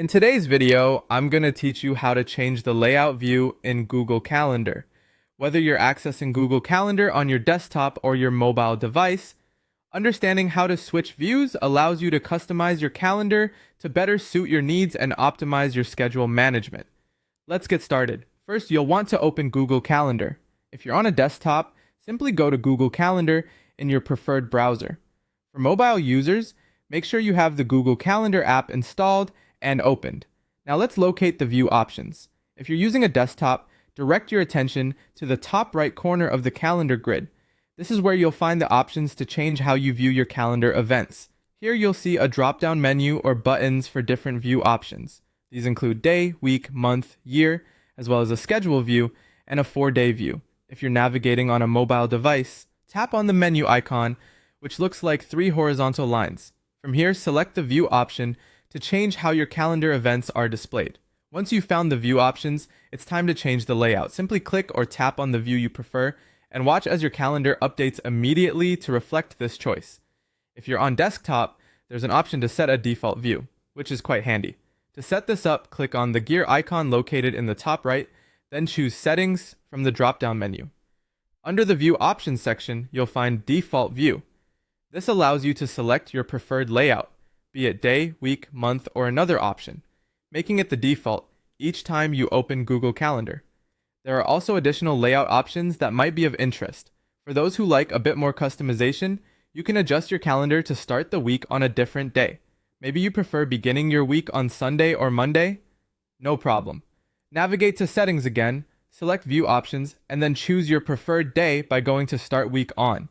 In today's video, I'm going to teach you how to change the layout view in Google Calendar. Whether you're accessing Google Calendar on your desktop or your mobile device, understanding how to switch views allows you to customize your calendar to better suit your needs and optimize your schedule management. Let's get started. First, you'll want to open Google Calendar. If you're on a desktop, simply go to Google Calendar in your preferred browser. For mobile users, make sure you have the Google Calendar app installed and opened. Now let's locate the view options. If you're using a desktop, direct your attention to the top right corner of the calendar grid. This is where you'll find the options to change how you view your calendar events. Here you'll see a drop-down menu or buttons for different view options. These include day, week, month, year, as well as a schedule view and a 4-day view. If you're navigating on a mobile device, tap on the menu icon, which looks like 3 horizontal lines. From here, select the view option to change how your calendar events are displayed. Once you've found the view options, it's time to change the layout. Simply click or tap on the view you prefer and watch as your calendar updates immediately to reflect this choice. If you're on desktop, there's an option to set a default view, which is quite handy. To set this up, click on the gear icon located in the top right, then choose Settings from the drop-down menu. Under the View Options section, you'll find Default View. This allows you to select your preferred layout, be it day, week, month, or another option, making it the default each time you open Google Calendar. There are also additional layout options that might be of interest. For those who like a bit more customization, you can adjust your calendar to start the week on a different day. Maybe you prefer beginning your week on Sunday or Monday? No problem. Navigate to Settings again, select View Options, and then choose your preferred day by going to Start Week On.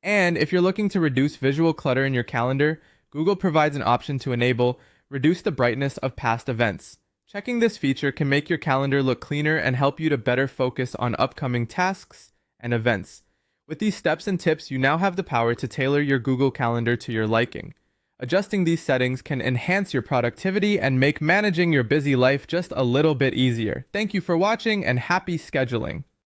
And if you're looking to reduce visual clutter in your calendar, Google provides an option to enable Reduce the brightness of past events. Checking this feature can make your calendar look cleaner and help you to better focus on upcoming tasks and events. With these steps and tips, you now have the power to tailor your Google Calendar to your liking. Adjusting these settings can enhance your productivity and make managing your busy life just a little bit easier. Thank you for watching and happy scheduling.